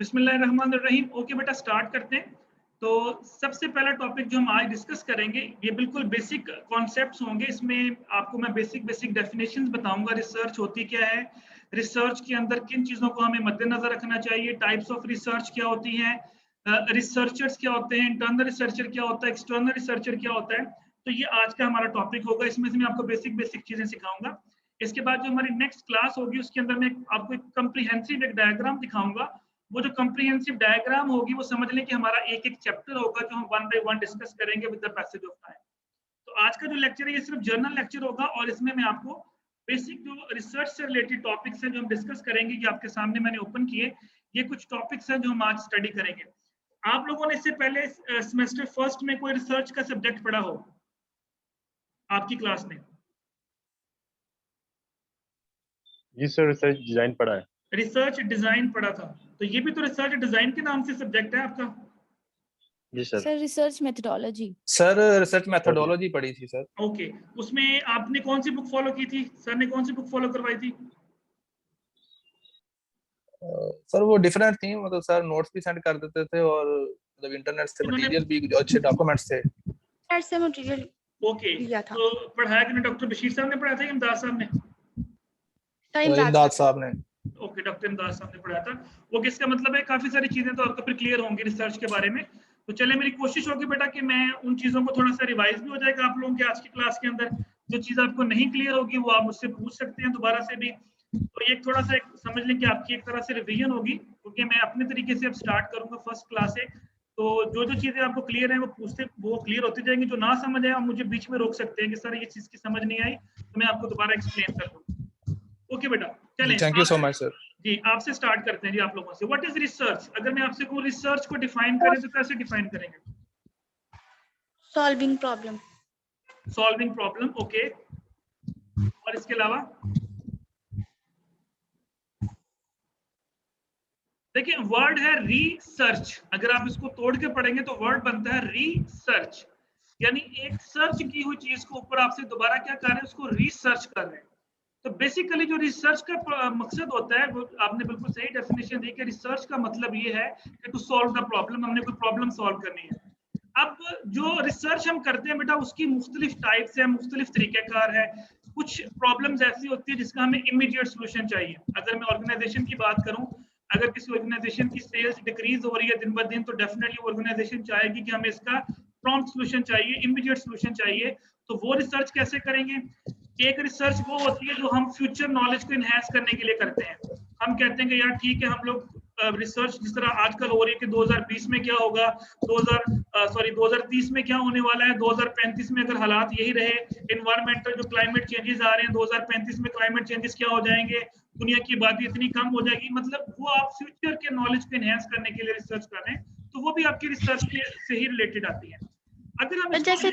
बिस्मिल्लाहिर्रहमानिर्रहीम। ओके बेटा, स्टार्ट करते हैं। तो सबसे पहला टॉपिक जो हम आज डिस्कस करेंगे, ये बिल्कुल बेसिक कॉन्सेप्ट्स होंगे। इसमें आपको मैं बेसिक डेफिनेशंस बताऊंगा। रिसर्च होती क्या है, रिसर्च के अंदर किन चीज़ों को हमें मद्देनजर रखना चाहिए, टाइप्स ऑफ रिसर्च क्या होती हैं, रिसर्चर्स क्या होते हैं, इंटरनल रिसर्चर क्या होता है, एक्सटर्नल रिसर्चर क्या होता है। तो ये आज का हमारा टॉपिक होगा। इसमें से मैं आपको बेसिक चीज़ें सिखाऊंगा। इसके बाद जो हमारी नेक्स्ट क्लास होगी उसके अंदर मैं आपको एक कम्प्रीहेंसिव एक डायग्राम दिखाऊंगा। वो जो कम्प्रीहेंसिव डायग्राम होगी वो समझ लें कि हमारा एक चैप्टर होगा जो हम वन बाय वन डिस्कस करेंगे with the passage of time. तो आज का जो लेक्चर है ये सिर्फ जर्नल लेक्चर होगा और इसमें मैं आपको बेसिक जो रिसर्च से रिलेटेड टॉपिक्स हैं जो हम डिस्कस करेंगे, ये आपके सामने मैंने ओपन किए। ये कुछ टॉपिक्स हैं जो हम आज स्टडी करेंगे। आप लोगों ने इससे पहले सेमेस्टर फर्स्ट में कोई रिसर्च का सब्जेक्ट पढ़ा हो आपकी क्लास में? जी सर, रिसर्च डिजाइन पढ़ा है। रिसर्च डिजाइन पढ़ा था, तो ये भी तो रिसर्च डिजाइन के नाम से सब्जेक्ट है आपका। जी sir. Sir research methodology. Sir research methodology पढ़ी थी सर। ओके, उसमें आपने कौन सी बुक फॉलो की थी? सर ने कौन सी बुक फॉलो करवाई थी? सर वो डिफरेंट थी, मतलब सर नोट्स भी सेंड कर देते थे और मतलब इंटरनेट से उन्होंने- मटेरियल भी जो अच्छे डॉक्यूमेंट्स थे। से मटेरियल ओके, लिया था। तो पढ़ाया कि डॉक्टर बशीर साहब ने पढ़ाया था या इमदाद साहब ने? इमदाद साहब ने। ओके, डॉक्टर इमदाद साहब ने पढ़ाया था। ओके, इसका मतलब है काफी सारी चीजें तो आपको फिर क्लियर होंगी रिसर्च के बारे में। तो चले, मेरी कोशिश होगी बेटा कि मैं उन चीजों को थोड़ा सा रिवाइज भी हो जाएगा आप लोगों के आज की क्लास के अंदर। जो चीज आपको नहीं क्लियर होगी वो आप मुझसे पूछ सकते हैं दोबारा से भी। तो ये थोड़ा सा समझ लें कि आपकी एक तरह से रिवीजन होगी, क्योंकि मैं अपने तरीके से अब स्टार्ट करूंगा फर्स्ट क्लास से। तो जो जो चीजें आपको क्लियर है वो क्लियर होती जाएंगी। जो ना समझ आए आप मुझे बीच में रोक सकते हैं कि सर ये चीज की समझ नहीं आई, तो मैं आपको दोबारा एक्सप्लेन कर दूंगा। ओके बेटा, चलें। Thank you so much sir. जी, आपसे स्टार्ट करते हैं जी आप लोगों से। What is research? अगर मैं आपसे कहूँ रिसर्च को डिफाइन करें तो कैसे डिफाइन करेंगे? Solving problem. Solving problem, okay. और इसके अलावा देखिए, वर्ड है रिसर्च। अगर आप इसको तोड़ के पढ़ेंगे तो वर्ड बनता है रिसर्च, यानी एक सर्च की हुई चीज को ऊपर आपसे दोबारा क्या कर रहे हैं, उसको रिसर्च कर रहे हैं। तो बेसिकली जो रिसर्च का मकसद होता है वो आपने बिल्कुल सही डेफिनेशन दी कि रिसर्च का मतलब ये है कि टू सॉल्व द प्रॉब्लम, हमने कोई प्रॉब्लम सॉल्व करनी है। अब जो रिसर्च हम करते हैं बेटा उसकी मुख्तलिफ टाइप्स है, मुख्तलिफ तरीक़ेकार है। कुछ प्रॉब्लम्स ऐसी होती है जिसका हमें इमीडिएट सोल्यूशन चाहिए। अगर मैं ऑर्गेनाइजेशन की बात करूं, अगर किसी ऑर्गेनाइजेशन की सेल्स डिक्रीज हो रही है दिन ब दिन, तो डेफिनेटली ऑर्गेनाइजेशन चाहेगी कि हमें इसका प्रॉम्प्ट सोल्यूशन चाहिए, इमीडिएट सोल्यूशन चाहिए। तो वो रिसर्च कैसे करेंगे? एक रिसर्च वो होती है जो हम फ्यूचर नॉलेज को इनहेंस करने के लिए करते हैं। हम कहते हैं कि यार ठीक है, हम लोग रिसर्च जिस तरह आजकल हो रही है कि 2020 में क्या होगा, 2030 में क्या होने वाला है, 2035 में अगर हालात यही रहे, इन्वायरमेंटल जो क्लाइमेट चेंजेस आ रहे हैं, 2035 में क्लाइमेट चेंजेस क्या हो जाएंगे, दुनिया की आबादी इतनी कम हो जाएगी। मतलब वो आप फ्यूचर के नॉलेज को इनहेंस करने के लिए रिसर्च कर रहे हैं, तो वो भी आपकी रिसर्च के से ही रिलेटेड आती है। अगर हम जैसे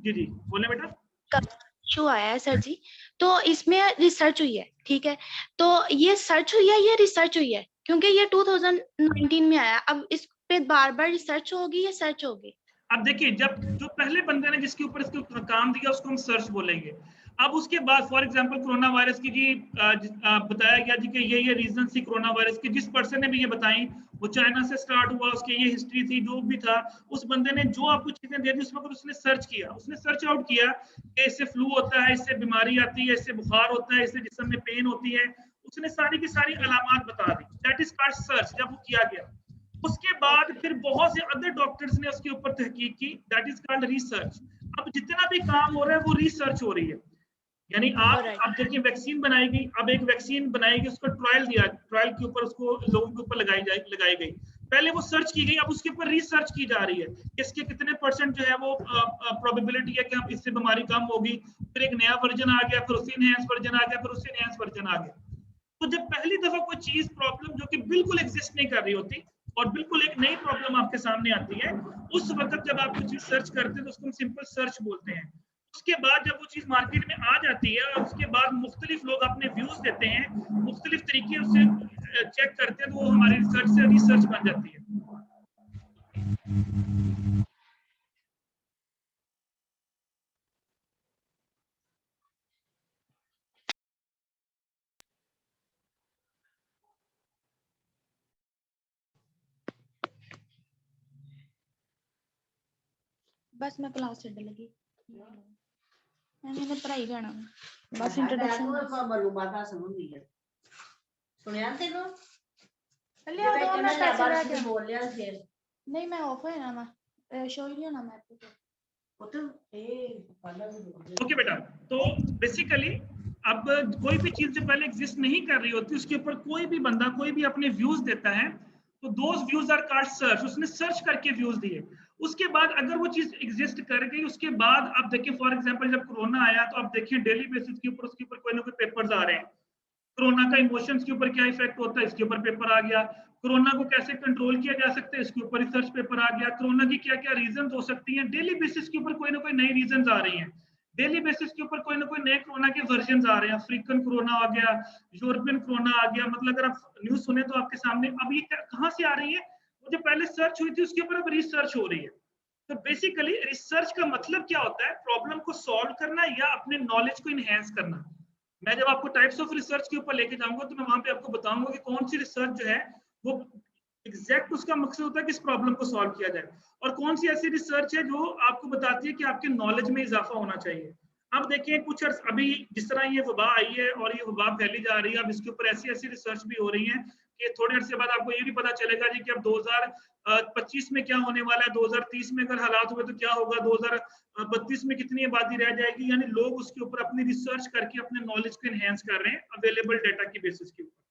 जी बोले बेटा। इशू आया है सर जी, तो इसमें रिसर्च हुई है, ठीक है, तो ये सर्च हुई है, ये रिसर्च हुई है, क्योंकि ये 2019 में आया। अब इस पे बार बार रिसर्च होगी या सर्च होगी? अब देखिए, जब जो पहले बंदे ने जिसके ऊपर इसके काम दिया उसको हम सर्च बोलेंगे। अब उसके बाद फॉर एग्जांपल कोरोना वायरस की जी बताया गया जी कि ये रीजन थी कोरोना वायरस की, जिस पर्सन ने भी ये बताई वो चाइना से स्टार्ट हुआ, उसकी ये हिस्ट्री थी, जो भी था उस बंदे ने जो आपको चीजें दे दी उस वक्त उसने सर्च किया, उसने सर्च आउट किया कि इससे फ्लू होता है, इससे बीमारी आती है, इससे बुखार होता है, इससे जिस्म में पेन होती है। उसने सारी की सारी अलामात बता दी। That is called search. जब वो किया गया उसके बाद फिर बहुत से अदर डॉक्टर्स ने उसके ऊपर तहकीक की, दैट इज कॉल्ड रिसर्च। अब जितना भी काम हो रहा है वो रिसर्च हो रही है। यानी आप देखिए वैक्सीन बनाई गई, अब एक वैक्सीन बनाएगी, उसको ट्रायल दिया, ट्रायल के ऊपर उसको लोगों के ऊपर लगाई गई। पहले वो सर्च की गई, अब उसके ऊपर रिसर्च की जा रही है, इसके कितने परसेंट जो है वो प्रोबेबिलिटी है कि हम इससे बीमारी कम होगी। फिर एक नया वर्जन आ गया, फिर उससे इनहेंस वर्जन आ गया, फिर उससे इनहेंस वर्जन आ गया। तो जब पहली दफा कोई चीज प्रॉब्लम जो कि बिल्कुल एग्जिस्ट नहीं कर रही होती और बिल्कुल एक नई प्रॉब्लम आपके सामने आती है, उस वक्त जब आप कोई चीज सर्च करते हैं तो उसको हम सिंपल सर्च बोलते हैं। उसके बाद जब वो चीज मार्केट में आ जाती है और उसके बाद मुख्तलिफ लोग अपने व्यूज देते हैं, मुख्तलिफ तरीके से चेक करते हैं, तो वो हमारी रिसर्च से रिसर्च बन जाती है। बस मैं क्लास छड्ड लगी मैंने पढ़ाई जाना बस इंट्रोडक्शन मालूमात हासिल होंदी है सुनिया तेनू लिया दो मैं पैसे ले के बोल लिया फिर नहीं मैं ऑफ है ना मैं शो ही नहीं होना मैं आपको ओके बेटा, तो बेसिकली अब कोई भी चीज जो पहले एग्जिस्ट नहीं कर रही होती उसके ऊपर कोई भी बंदा कोई भी अपने व्यूज देता है, तो those views are called search. उसने सर्च करके व्यूज दिए, उसके बाद अगर वो चीज एग्जिस्ट कर गई, उसके बाद आप देखिए फॉर एग्जांपल जब कोरोना आया तो आप देखिए डेली बेसिस के ऊपर उसके ऊपर कोई ना कोई पेपर्स आ रहे हैं। कोरोना का इमोशंस के ऊपर क्या इफेक्ट होता है, इसके ऊपर पेपर आ गया। कोरोना को कैसे कंट्रोल किया जा सकता है, इसके ऊपर रिसर्च पेपर आ गया। कोरोना की क्या क्या रीजन हो सकती हैं, डेली बेसिस के ऊपर कोई ना कोई नई रीजन आ रही हैं। डेली बेसिस के ऊपर कोई ना कोई नए कोरोना के वर्जन आ रहे हैं। अफ्रीकन कोरोना आ गया, यूरोपियन कोरोना आ गया। मतलब अगर आप न्यूज सुने तो आपके सामने अब ये कहाँ से आ रही है, वो जो पहले सर्च हुई थी उसके ऊपर अब रिसर्च हो रही है। तो बेसिकली रिसर्च का मतलब क्या होता है, प्रॉब्लम को सॉल्व करना या अपने नॉलेज को इनहेंस करना। मैं जब आपको टाइप्स ऑफ रिसर्च के ऊपर लेके जाऊंगा तो मैं वहां पे आपको बताऊंगा कि कौन सी रिसर्च जो है वो एग्जैक्ट उसका मकसद होता है किस प्रॉब्लम को सॉल्व किया जाए, और कौन सी ऐसी रिसर्च है जो आपको बताती है कि आपके नॉलेज में इजाफा होना चाहिए। अब देखिए कुछ अभी जिस तरह ये वबा आई है और ये वबा फैली जा रही है, अब इसके ऊपर ऐसी ऐसी रिसर्च भी हो रही है कि थोड़े अरसे बाद आपको ये भी पता चलेगा जी कि अब 2025 में क्या होने वाला है, 2030 में अगर हालात हुए तो क्या होगा, 2032 में कितनी आबादी रह जाएगी। यानी लोग उसके ऊपर अपनी रिसर्च करके अपने नॉलेज को एनहेंस कर रहे हैं अवेलेबल डेटा की बेसिस के ऊपर।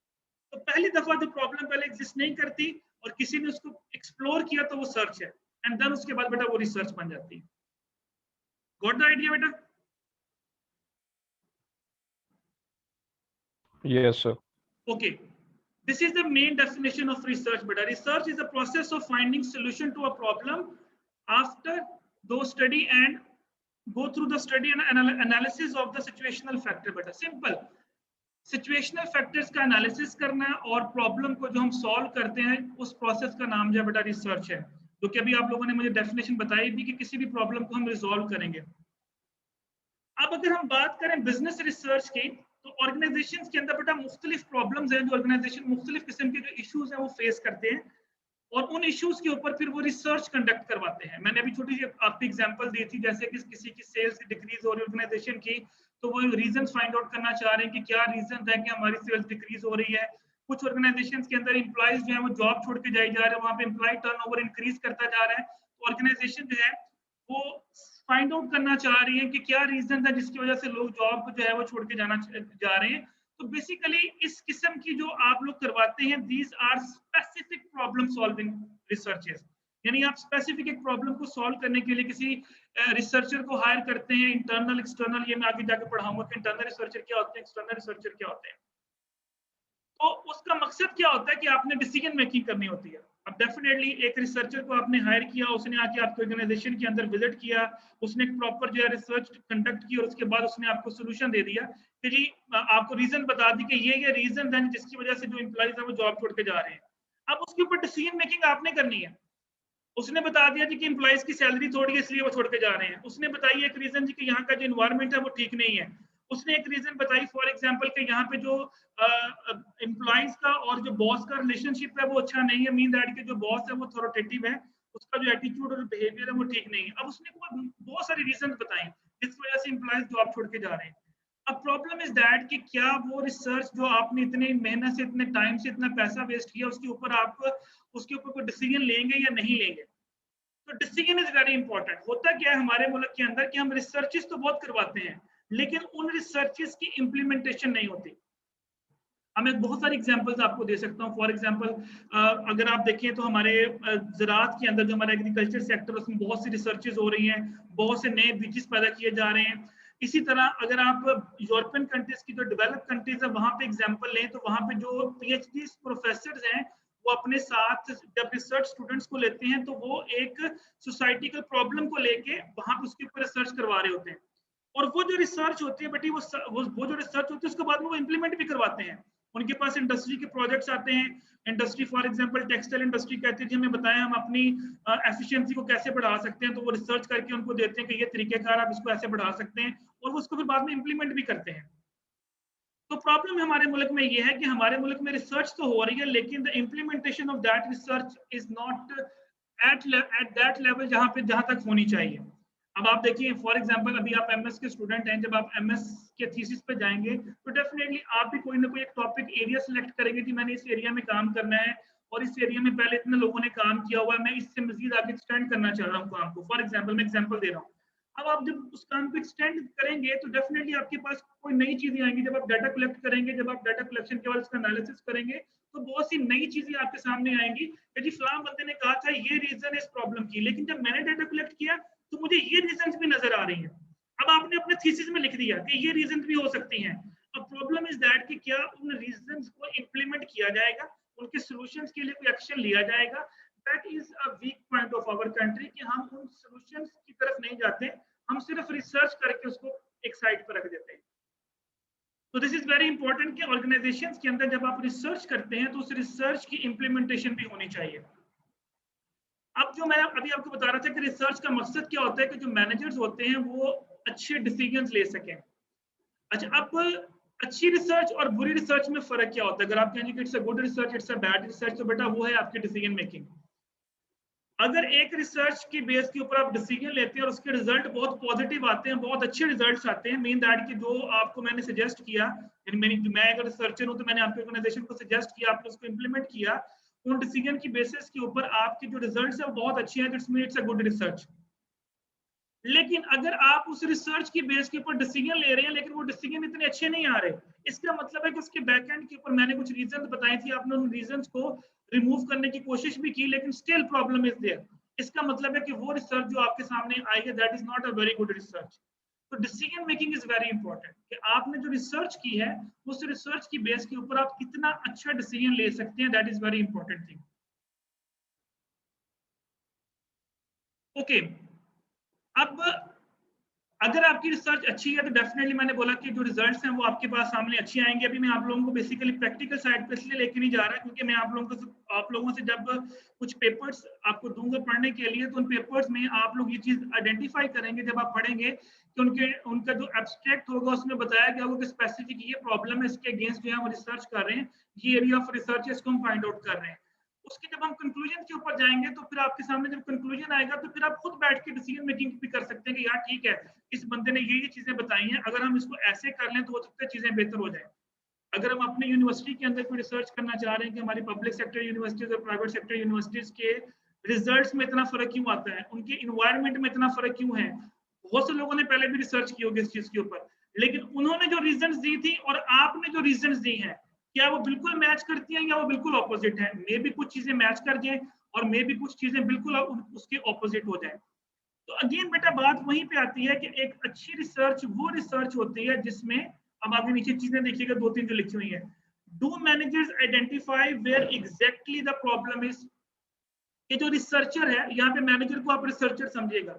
तो पहली दफा जो प्रॉब्लम पहले एग्जिस्ट नहीं करती और किसी ने उसको एक्सप्लोर किया तो वो सर्च है, एंड देन उसके बाद बेटा वो रिसर्च बन जाती है। गॉट द आइडिया बेटा? Yes, sir. Okay, this is the main definition of research beta. Research is the process of finding solution to a problem after those study and go through the study and analysis of the situational factor beta. Simple, situational factors का analysis करना है और problem को जो हम solve करते हैं उस प्रोसेस का नाम जो है बेटा रिसर्च है। जो कि अभी आप लोगों ने मुझे डेफिनेशन बताई भी कि किसी भी प्रॉब्लम को हम रिजॉल्व करेंगे। अब अगर हम बात करें बिजनेस रिसर्च की, तो ऑर्गेनाइजेशंस के अंदर बेटा मुख्तलिफ प्रॉब्लम्स हैं जो ऑर्गेनाइजेशन मुख्तलिफ किस्म के जो इश्यूज हैं वो फेस करते हैं, और उन इश्यूज के ऊपर फिर वो रिसर्च कंडक्ट करवाते हैं। मैंने अभी छोटी सी आपको एग्जांपल दी थी, जैसे कि किसी की सेल्स डिक्रीज हो रही है ऑर्गेनाइजेशन की, तो वो रीजन फाइंड आउट करना चाह रहे हैं कि क्या रीजन है कि हमारी सेल्स डिक्रीज हो रही है। कुछ ऑर्गेनाइजेशंस के अंदर एम्प्लॉइज जो है वो जॉब छोड़ के जाए जा रहे हैं, वहां पे एम्प्लॉय टर्नओवर इंक्रीज करता जा रहा है। तो ऑर्गेनाइजेशन जो है वो फाइंड आउट करना चाह रही है कि क्या रीजन है जिसकी वजह से लोग जॉब को जो है वो छोड़ के जाना जा रहे हैं। तो बेसिकली इस किस्म की जो आप लोग करवाते हैं, these are specific problem solving researches. यानी आप स्पेसिफिक एक प्रॉब्लम को सॉल्व करने के लिए किसी रिसर्चर को हायर करते हैं, इंटरनल एक्सटर्नल, ये मैं आगे जाके पढ़ाऊंगा कि इंटरनल रिसर्चर क्या होते हैं, एक्सटर्नल रिसर्चर क्या होते हैं। तो उसका मकसद क्या होता है कि आपने डिसीजन मेकिंग करनी होती है। अब डेफिनेटली एक रिसर्चर को आपने हायर किया, उसने आके आपके ऑर्गेनाइजेशन के अंदर विजिट किया, उसने एक प्रॉपर जो है रिसर्च कंडक्ट की और उसके बाद उसने आपको सोल्यूशन दे दिया कि जी आपको रीजन बता दी कि ये रीजन है जिसकी वजह से जो एम्प्लॉइज है वो जॉब छोड़ के जा रहे हैं। अब उसके ऊपर डिसीजन मेकिंग आपने करनी है। उसने बता दिया जी कि एम्प्लॉइज की सैलरी थोड़ी है इसलिए वो छोड़ के जा रहे हैं। उसने बताई एक रीजन जी कि यहाँ का जो एनवायरनमेंट है वो ठीक नहीं है। उसने एक रीजन बताई फॉर एग्जांपल कि यहाँ पे जो एम्प्लॉइज का और जो बॉस का रिलेशनशिप है वो अच्छा नहीं है, मीन दैट कि जो बॉस है वो अथॉरिटेटिव है, उसका जो एटीट्यूड और बिहेवियर है वो ठीक नहीं है। अब उसने बहुत सारी रीजन बताई जिसकी वजह से एम्प्लॉइज जॉब छोड़ के जा रहे हैं। अब प्रॉब्लम इज दैट कि क्या वो रिसर्च जो आपने इतने मेहनत से, इतने टाइम से, इतना पैसा वेस्ट किया, उसके ऊपर आप उसके ऊपर कोई डिसीजन लेंगे या नहीं लेंगे। तो डिसीजन इज वेरी इंपॉर्टेंट। होता क्या है हमारे मुल्क के अंदर कि हम रिसर्चेस तो बहुत करवाते हैं लेकिन उन रिसर्चेस की इम्प्लीमेंटेशन नहीं होती। मैं बहुत सारी एग्जांपल्स आपको दे सकता हूँ। फॉर एग्जांपल अगर आप देखें तो हमारे ज़राअत के अंदर जो हमारा एग्रीकल्चर सेक्टर उसमें बहुत सी रिसर्चेस हो रही हैं, बहुत से नए बीजेस पैदा किए जा रहे हैं। इसी तरह अगर आप यूरोपियन कंट्रीज की जो डेवलप्ड कंट्रीज है वहां पे एग्जांपल लें तो वहां पे जो पीएचडी प्रोफेसर हैं वो अपने साथ जब रिसर्च स्टूडेंट्स को लेते हैं तो वो एक सोसाइटिकल प्रॉब्लम को लेके वहां पे उसके ऊपर रिसर्च करवा रहे होते हैं, और वो जो रिसर्च होती है बेटी वो जो रिसर्च होती है उसके बाद में वो इम्प्लीमेंट भी करवाते हैं। उनके पास इंडस्ट्री के प्रोजेक्ट्स आते हैं। Industry for example textile industry कहती है जी हमें बताएं हम अपनी एफिशिएंसी को कैसे बढ़ा सकते हैं, तो वो रिसर्च करके उनको देते हैं कि ये तरीकेकार आप इसको ऐसे बढ़ा सकते हैं, और वो उसको फिर बाद में इम्प्लीमेंट भी करते हैं। तो प्रॉब्लम हमारे मुल्क में ये है कि हमारे मुल्क में रिसर्च तो हो रही है लेकिन the implementation of that research is not at that level जहां तक होनी चाहिए। अब आप देखिए फॉर एग्जांपल अभी आप एमएस के स्टूडेंट हैं, जब आप एमएस के थीसिस पे जाएंगे तो डेफिनेटली आप भी कोई ना कोई एक टॉपिक एरिया सिलेक्ट करेंगे कि मैंने इस एरिया में काम करना है और इस एरिया में पहले इतने लोगों ने काम किया हुआ है, मैं इससे मजीद आगे एक्सटेंड करना चाह रहा हूँ काम को। फॉर एग्जाम्पल मैं एग्जाम्पल दे रहा हूँ। अब आप जब उस काम को एक्सटेंड करेंगे तो डेफिनेटली आपके पास कोई नई चीजें आएंगी। जब आप डाटा कलेक्ट करेंगे, जब आप डाटा कलेक्शन के बाद उसका एनालिसिस करेंगे तो बहुत सी नई चीजें आपके सामने आएंगी कि जी फलां बंदे ने कहा था ये रीजन है इस प्रॉब्लम की, लेकिन जब मैंने डाटा कलेक्ट किया तो मुझे ये रीजंस भी नजर आ रही हैं। अब आपने अपने थीसिस में लिख दिया कि ये रीजन भी हो सकती हैं। अब प्रॉब्लम इज दैट कि क्या उन रीजंस को इंप्लीमेंट किया जाएगा, उनके सॉल्यूशंस के लिए कोई एक्शन लिया जाएगा। That is a weak point of our country कि हम उन सॉल्यूशंस की तरफ नहीं जाते, हम सिर्फ रिसर्च करके उसको एक साइड पर रख देते हैं। तो दिस इज वेरी इंपॉर्टेंट कि ऑर्गेनाइजेशंस के अंदर जब आप रिसर्च करते हैं तो उस रिसर्च की इंप्लीमेंटेशन भी होनी चाहिए। अब जो मैं अभी आपको बता रहा था कि रिसर्च का मकसद क्या होता है कि जो मैनेजर्स होते हैं वो अच्छे डिसीजंस ले सकें। अच्छा, अब अच्छी रिसर्च और बुरी रिसर्च में फर्क क्या होता है? अगर आप कहेंगे कि it's a good research, it's a bad research, तो बेटा वो है आपकी डिसीजन मेकिंग। अगर एक रिसर्च की बेस के ऊपर आप डिसीजन लेते हैं और उसके रिजल्ट बहुत पॉजिटिव आते हैं, बहुत अच्छे रिजल्ट्स आते हैं, मीन दैट कि जो आपको मैंने सजेस्ट किया, मैं अगर रिसर्चर हूं तो मैंने आपके ऑर्गेनाइजेशन को सजेस्ट किया, आपने उसको इंप्लीमेंट किया, उन डिसीजन की बेसिस के ऊपर आपके जो रिजल्ट्स है वो बहुत अच्छे हैं, that's mean it's a good research. लेकिन अगर आप उस रिसर्च की बेस के ऊपर डिसीजन ले रहे हैं लेकिन वो डिसीजन इतने अच्छे नहीं आ रहे, इसका मतलब है कि उसके बैकएंड के ऊपर मैंने कुछ रीजन बताए थे, आपने उन रीजंस को रिमूव करने की कोशिश भी की लेकिन स्टिल प्रॉब्लम इज देयर। इसका मतलब है कि वो रिसर्च जो आपके सामने आई है that is not a very good research. तो decision making is very important कि आपने जो रिसर्च की है उस रिसर्च की बेस के ऊपर आप कितना अच्छा डिसीजन ले सकते हैं, that is very important thing. Okay, अब अगर आपकी रिसर्च अच्छी है तो डेफिनेटली मैंने बोला कि जो रिजल्ट्स हैं वो आपके पास सामने अच्छे आएंगे। अभी मैं आप लोगों को बेसिकली प्रैक्टिकल साइड पे इसलिए लेके नहीं जा रहा क्योंकि मैं आप लोगों से जब कुछ पेपर्स आपको दूंगा पढ़ने के लिए तो उन पेपर्स में आप लोग ये चीज आइडेंटिफाई करेंगे जब आप पढ़ेंगे कि उनका जो एब्स्ट्रैक्ट होगा उसमें बताया गया होगा कि स्पेसिफिक ये प्रॉब्लम है, इसके अगेंस्ट जो है हम रिसर्च कर रहे हैं, ये एरिया ऑफ रिसर्च है, इसको हम फाइंड आउट कर रहे हैं। उसके जब हम कंक्लूजन के ऊपर जाएंगे तो फिर आपके सामने जब कंक्लूजन आएगा तो फिर आप खुद बैठ के डिसीजन मेकिंग भी कर सकते हैं कि यार ठीक है, इस बंदे ने ये चीजें बताई हैं, अगर हम इसको ऐसे कर लें तो हो सकता है चीजें बेहतर हो जाए। अगर हम अपने यूनिवर्सिटी के अंदर कोई रिसर्च करना चाह रहे हैं कि हमारी पब्लिक सेक्टर यूनिवर्सिटीज और प्राइवेट सेक्टर यूनिवर्सिटीज के रिजल्ट्स में इतना फर्क क्यों आता है, उनके इन्वायरमेंट में इतना फर्क क्यों है। बहुत से लोगों ने पहले भी रिसर्च की होगी इस चीज के ऊपर, लेकिन उन्होंने जो रीजंस दी थी और आपने जो रीजंस दी हैं क्या वो बिल्कुल मैच करती हैं या वो बिल्कुल ऑपोजिट है। मे भी कुछ चीजें मैच कर जाए और मे भी कुछ चीजें बिल्कुल उसके ऑपोजिट हो जाए। तो अगेन बेटा बात वहीं पे आती है कि एक अच्छी रिसर्च वो रिसर्च होती है जिसमें, अब आगे नीचे चीजें देखिएगा दो तीन जो लिखी हुई है, do managers identify where exactly the problem is. ये जो रिसर्चर है, यहाँ पे मैनेजर को आप रिसर्चर समझिएगा,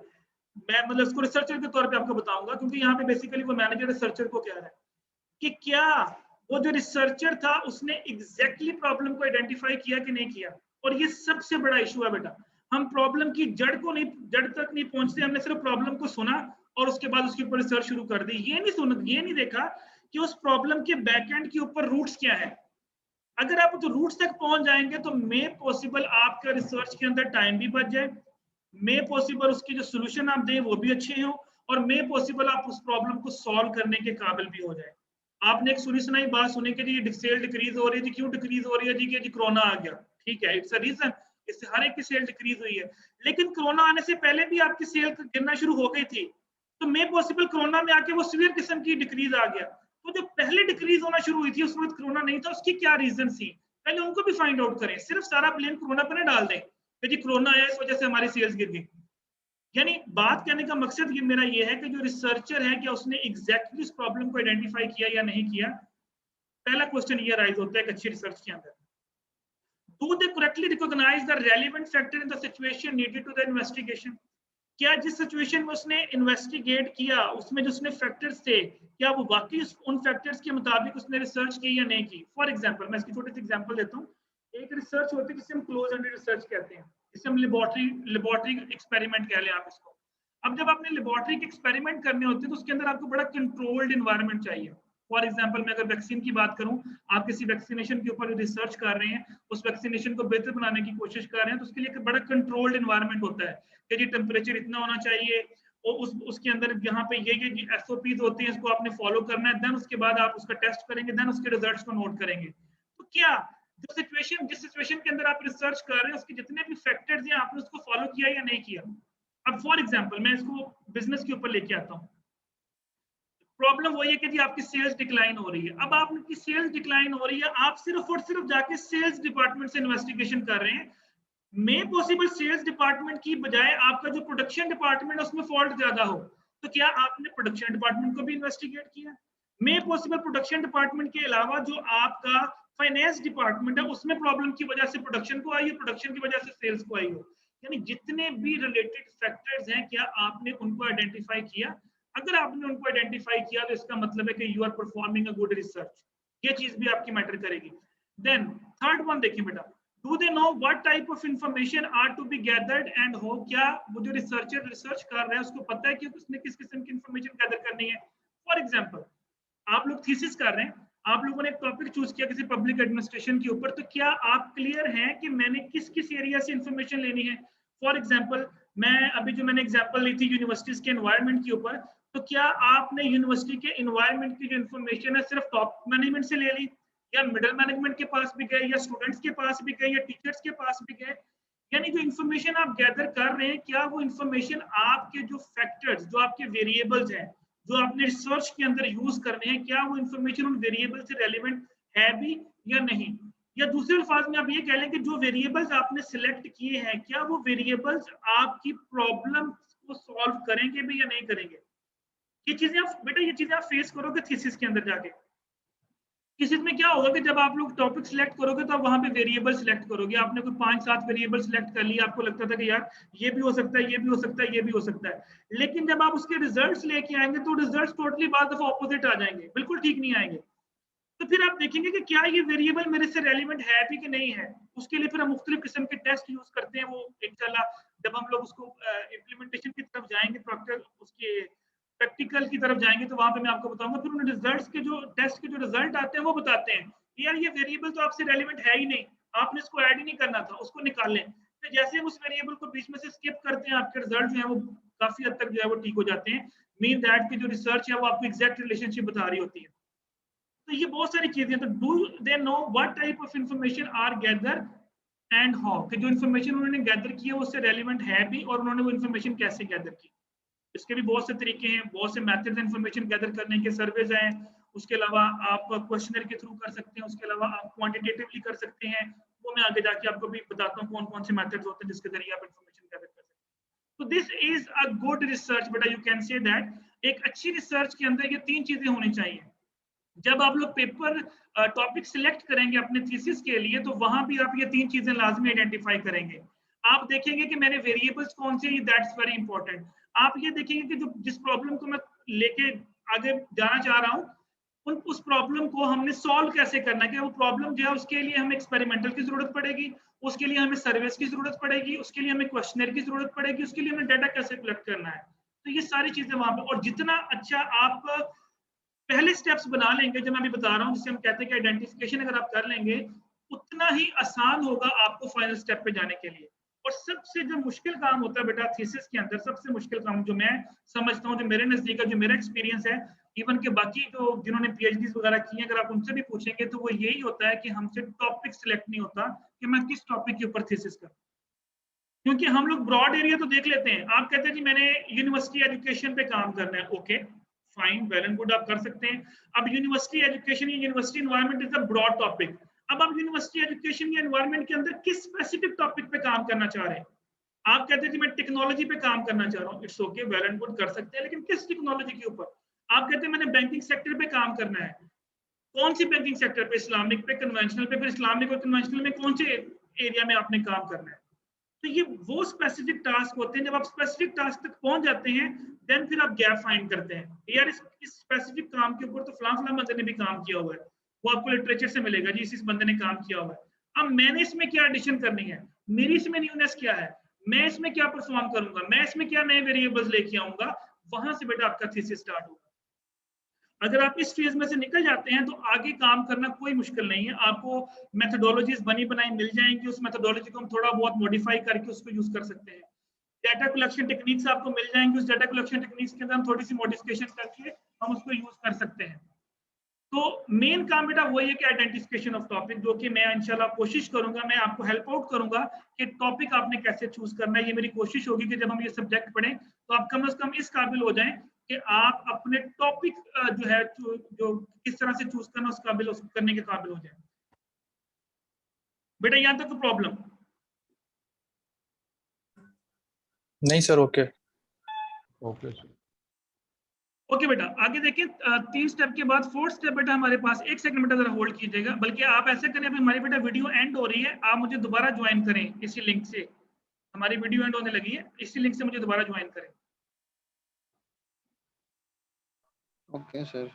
मैं मतलब इसको रिसर्चर के तौर पे आपको बताऊंगा क्योंकि यहाँ पे बेसिकली वो मैनेजर रिसर्चर को कह रहा है कि क्या वो जो रिसर्चर था उसने एग्जैक्टली प्रॉब्लम को आइडेंटिफाई किया कि नहीं किया। और ये सबसे बड़ा इशू है बेटा, हम प्रॉब्लम की जड़ तक नहीं पहुंचते, हमने सिर्फ प्रॉब्लम को सुना और उसके बाद उसके ऊपर रिसर्च शुरू कर दी। ये नहीं देखा कि उस प्रॉब्लम के बैकएंड के ऊपर रूट्स क्या है। अगर आप तो रूट्स तक पहुंच जाएंगे तो मे पॉसिबल आपका रिसर्च के अंदर टाइम भी बच जाए, मे पॉसिबल उसके जो सोल्यूशन आप दें वो भी अच्छे हो, और मे पॉसिबल आप उस प्रॉब्लम को सॉल्व करने के काबिल भी हो जाए। आपने एक सुनी सुनाई बात सुनी कि जी सेल डिक्रीज हो रही है, क्यों डिक्रीज हो रही है जी, कि कोरोना आ गया, ठीक है, इट्स अ रीजन, इससे हर एक की सेल डिक्रीज हुई है। लेकिन कोरोना आने से पहले भी आपकी सेल गिरना शुरू हो गई थी, तो मे पॉसिबल कोरोना में आके वो सीवियर किस्म की डिक्रीज आ गया। तो जो पहले डिक्रीज होना शुरू हुई थी उस वक्त कोरोना नहीं था, उसकी क्या रीजन थी, पहले उनको भी फाइंड आउट करें। सिर्फ सारा ब्लेम कोरोना पर ना डाल दें कि जी कोरोना आया इस वजह से हमारी सेल्स गिर गई। यानी बात कहने का मकसद ये मेरा ये है कि जो रिसर्चर है क्या उसने एग्जैक्टली इस प्रॉब्लम को आइडेंटिफाई किया या नहीं किया। पहला क्वेश्चन ये राइज होता है एक अच्छी रिसर्च के अंदर, do they correctly recognise the relevant factor in the situation needed to the investigation. क्या जिस सिचुएशन में उसने इन्वेस्टिगेट किया उसमें जो उसने फैक्टर्स थे क्या वो वाकई उन फैक्टर्स के मुताबिक उसने रिसर्च की या नहीं की। फॉर एग्जांपल मैं इसकी छोटी सी एग्जांपल देता हूँ। एक रिसर्च होती है जिसे हम क्लोज एंडेड रिसर्च कहते हैं, जिसे हम लेबोरेटरी एक्सपेरिमेंट कह लें आप इसको। अब जब आपने लेबोरेटरी के एक्सपेरिमेंट करने होते हैं तो उसके अंदर आपको बड़ा कंट्रोल्ड इन्वायरमेंट चाहिए। फॉर एग्जांपल मैं अगर वैक्सीन की बात करूं, आप किसी वैक्सीनेशन के ऊपर रिसर्च कर रहे हैं, उस वैक्सीनेशन को बेहतर बनाने की कोशिश कर रहे हैं, तो उसके लिए एक बड़ा कंट्रोल्ड इन्वायरमेंट होता है कि जी टेम्परेचर इतना होना चाहिए और उसके अंदर यहाँ पे ये SOPs होते हैं, इसको आपने फॉलो करना है, देन उसके बाद आप उसका टेस्ट करेंगे, देन उसके रिजल्ट्स को नोट करेंगे। तो क्या जिस सिचुएशन के अंदर आप रिसर्च कर रहे हैं उसके जितने भी फैक्टर्स हैं आपने उसको फॉलो किया या नहीं किया। अब फॉर एग्जांपल मैं इसको बिजनेस के ऊपर लेके आता हूँ। प्रॉब्लम वही है कि जी आपकी सेल्स डिक्लाइन हो रही है। अब आपकी सेल्स डिक्लाइन हो रही है, आप सिर्फ और सिर्फ जाके सेल्स डिपार्टमेंट से इन्वेस्टिगेशन कर रहे हैं। मे पॉसिबल सेल्स डिपार्टमेंट की बजाय आपका जो प्रोडक्शन डिपार्टमेंट है उसमें फॉल्ट ज्यादा हो, तो क्या आपने प्रोडक्शन डिपार्टमेंट को भी इन्वेस्टिगेट किया? मे पॉसिबल प्रोडक्शन डिपार्टमेंट के अलावा जो आपका फाइनेंस डिपार्टमेंट है उसमें प्रॉब्लम की वजह से प्रोडक्शन को आई हो, प्रोडक्शन की वजह से सेल्स को आई हो। यानी जितने भी रिलेटेड फैक्टर्स हैं क्या आपने उनको आइडेंटिफाई किया? अगर आपने उनको आइडेंटिफाई किया तो इसका मतलब है कि you are performing a good research. ये चीज भी आपकी मैटर करेगी। देन थर्ड वन देखिए बेटा, do they know what type of information are to be gathered and how? क्या वो जो रिसर्चर रिसर्च कर रहा है उसको पता है कि उसने किस किस्म की इंफॉर्मेशन गैदर करनी है? फॉर एग्जांपल आप लोग थीसिस कर रहे हैं, आप लोगों ने एक टॉपिक चूज किया किसी पब्लिक एडमिनिस्ट्रेशन के ऊपर, तो क्या आप क्लियर हैं कि मैंने किस किस एरिया से इंफॉर्मेशन लेनी है? फॉर एग्जांपल मैं अभी जो मैंने एग्जांपल ली थी यूनिवर्सिटीज के एनवायरनमेंट के ऊपर, तो क्या आपने यूनिवर्सिटी के एनवायरनमेंट की जो इंफॉर्मेशन है सिर्फ टॉप मैनेजमेंट से ले ली, या मिडिल मैनेजमेंट के पास भी गए, या स्टूडेंट्स के पास भी गए, या टीचर्स के पास भी गए? यानी जो इंफॉर्मेशन आप गैदर कर रहे हैं क्या वो इंफॉर्मेशन आपके जो फैक्टर्स, जो आपके वेरिएबल्स हैं, जो आपने रिसर्च के अंदर यूज करने हैं, क्या वो इंफॉर्मेशन उन वेरिएबल से रेलेवेंट है भी या नहीं? या दूसरे अल्फाज में आप ये कह लें कि जो वेरिएबल्स आपने सिलेक्ट किए हैं क्या वो वेरिएबल्स आपकी प्रॉब्लम को सॉल्व करेंगे भी या नहीं करेंगे? ये चीजें आप बेटा, ये चीजें आप फेस करोगे थीसिस के अंदर जाके। थीसिस में क्या होगा कि जब आप लोग टॉपिक सिलेक्ट करोगे तो आप वहां पे वेरिएबल सिलेक्ट करोगे। आपने कोई 5-7 वेरिएबल सिलेक्ट कर लिया, आपको लगता था कि यार ये भी हो सकता है, ये भी हो सकता है, ये भी हो सकता है, लेकिन जब आप उसके रिजल्ट्स लेके आएंगे तो रिजल्ट्स टोटली बाद दफा ऑपोजिट आ जाएंगे, बिल्कुल ठीक नहीं आएंगे। तो फिर आप देखेंगे कि क्या ये वेरिएबल मेरे से रेलिवेंट है भी कि नहीं है। उसके लिए फिर हम मुख्तलिफ किस्म के टेस्ट यूज करते हैं। वो इंशाल्लाह जब हम लोग उसको इम्प्लीमेंटेशन की तरफ जाएंगे, उसके प्रैक्टिकल की तरफ जाएंगे, तो वहां पे मैं आपको बताऊंगा। फिर उन रिजल्ट्स के जो टेस्ट के जो रिजल्ट आते हैं वो बताते हैं यार ये वेरिएबल तो आपसे रेलिवेंट है ही नहीं, आपने इसको ऐड ही नहीं करना था, उसको निकाल लें। तो जैसे हम उस वेरिएबल को बीच में से स्किप करते हैं, आपके रिजल्ट जो है वो काफी हद तक जो है वो ठीक हो जाते हैं। मीन दैट की जो रिसर्च है वो आपको एग्जैक्ट रिलेशनशिप बता रही होती है। तो ये बहुत सारी चीजें। तो do they know what type of information are gather and how, कि जो इंफॉर्मेशन उन्होंने गैदर की है वो उससे रेलिवेंट है भी, और उन्होंने वो इंफॉर्मेशन कैसे गैदर की। इसके भी बहुत से तरीके हैं, बहुत से मेथड्स इंफॉर्मेशन गैदर करने के, सर्वेज हैं, उसके अलावा आप क्वेश्चनर के थ्रू कर सकते हैं, उसके अलावा आप क्वांटिटेटिवली कर सकते हैं। वो मैं आगे जाके आपको भी बताता हूँ कौन कौन से मेथड्स होते हैं जिसके जरिए आप इंफॉर्मेशन गैदर कर सकते हैं। तो this is a good research बेटा, यू कैन से दैट एक अच्छी रिसर्च के अंदर ये 3 चीजें होनी चाहिए। जब आप लोग पेपर टॉपिक सिलेक्ट करेंगे अपने थीसिस के लिए, तो वहां भी आप ये 3 चीजें लाजमी आइडेंटिफाई करेंगे। आप देखेंगे कि मेरे वेरिएबल्स कौन से, दैट्स वेरी इंपॉर्टेंट। आप ये देखेंगे कि जो जिस प्रॉब्लम को मैं लेके आगे जाना चाह रहा हूँ उस प्रॉब्लम को हमने सॉल्व कैसे करना है। कि वो प्रॉब्लम जो है उसके लिए हमें एक्सपेरिमेंटल की जरूरत पड़ेगी, उसके लिए हमें सर्वेस की जरूरत पड़ेगी, उसके लिए हमें क्वेश्चनर की जरूरत पड़ेगी, उसके लिए हमें डाटा कैसे कलेक्ट करना है। तो ये सारी चीजें वहां पर, और जितना अच्छा आप पहले स्टेप्स बना लेंगे जो मैं अभी बता रहा हूँ, जिसे हम कहते हैं कि आइडेंटिफिकेशन अगर आप कर लेंगे, उतना ही आसान होगा आपको फाइनल स्टेप पे जाने के लिए। और सबसे जो मुश्किल काम होता है बेटा थीसिस के अंदर, सबसे मुश्किल काम जो मैं समझता हूँ, जो मेरे नजदीक है, जो मेरा एक्सपीरियंस है, इवन के बाकी जो जिन्होंने पीएचडी वगैरह की है, अगर आप उनसे भी पूछेंगे तो वो यही होता है कि हमसे टॉपिक सिलेक्ट नहीं होता कि मैं किस टॉपिक के ऊपर थीसिस करूं। क्योंकि हम लोग ब्रॉड एरिया तो देख लेते हैं। आप कहते हैं जी मैंने यूनिवर्सिटी एजुकेशन पे काम करना है, okay fine, well and good, आप कर सकते हैं। अब यूनिवर्सिटी एजुकेशन या university environment is a broad topic. अब आप यूनिवर्सिटी एजुकेशन या एनवायरनमेंट के अंदर किस स्पेसिफिक टॉपिक पे काम करना चाह रहे हैं? आप कहते हैं जी मैं टेक्नोलॉजी पे काम करना चाह रहा हूँ, it's okay, well and good, कर सकते हैं, लेकिन किस टेक्नोलॉजी के ऊपर? आप कहते हैं मैंने बैंकिंग सेक्टर पे काम करना है, कौन सी बैंकिंग सेक्टर पे? इस्लामिक पे, कन्वेंशनल पे? फिर इस्लामिक और कन्वेंशनल में कौन से एरिया में आपने काम करना है? तो ये वो स्पेसिफिक टास्क होते हैं। जब आप स्पेसिफिक टास्क तक पहुंच जाते हैं, देन फिर आप गैप फाइंड करते हैं, यार इस स्पेसिफिक काम के ऊपर तो फलां बंदे ने भी काम किया हुआ है, वो आपको लिटरेचर से मिलेगा जी इस बंदे ने काम किया हुआ है। अब मैंने इसमें क्या एडिशन करनी है, मेरी इसमें न्यूनेस क्या है, मैं इसमें क्या परफॉर्म करूंगा, मैं इसमें क्या नए वेरिएबल्स लेके आऊंगा, वहां से बेटा आपका थीसिस स्टार्ट होगा। अगर आप इस फेज में से निकल जाते हैं तो आगे काम करना कोई मुश्किल नहीं है। आपको मेथोडोलॉजीज बनी बनाई मिल जाएंगी, उस मेथोडोलॉजी को हम थोड़ा बहुत मॉडिफाई करके उसको यूज कर सकते हैं। डाटा कलेक्शन टेक्निक्स आपको मिल जाएंगे। उस डाटा कलेक्शन टेक्निक्स के अंदर हम थोड़ी सी मॉडिफिकेशन करके हम उसको यूज कर सकते हैं। तो मेन काम बेटा वही है कि आइडेंटिफिकेशन ऑफ टॉपिक, जो कि मैं इंशाल्लाह कोशिश करूंगा, मैं आपको हेल्प आउट करूंगा कि टॉपिक आपने कैसे चूज करना है। ये मेरी कोशिश होगी कि जब हम ये सब्जेक्ट पढ़ें तो आप कम से कम इस काबिल हो जाएं कि आप अपने टॉपिक जो है जो किस तरह से चूज करना उस काबिल करने के काबिल हो जाए। बेटा यहाँ तक तो प्रॉब्लम नहीं sir, okay okay sir. Okay बेटा आगे देखिए। 3 स्टेप के बाद 4th स्टेप बेटा हमारे पास, एक सेकंड बेटा जरा होल्ड कीजिएगा, बल्कि आप ऐसे करें, अभी हमारी बेटा वीडियो एंड हो रही है, आप मुझे दोबारा ज्वाइन करें इसी लिंक से, हमारी वीडियो एंड होने लगी है, इसी लिंक से मुझे दोबारा ज्वाइन करें। Okay sir.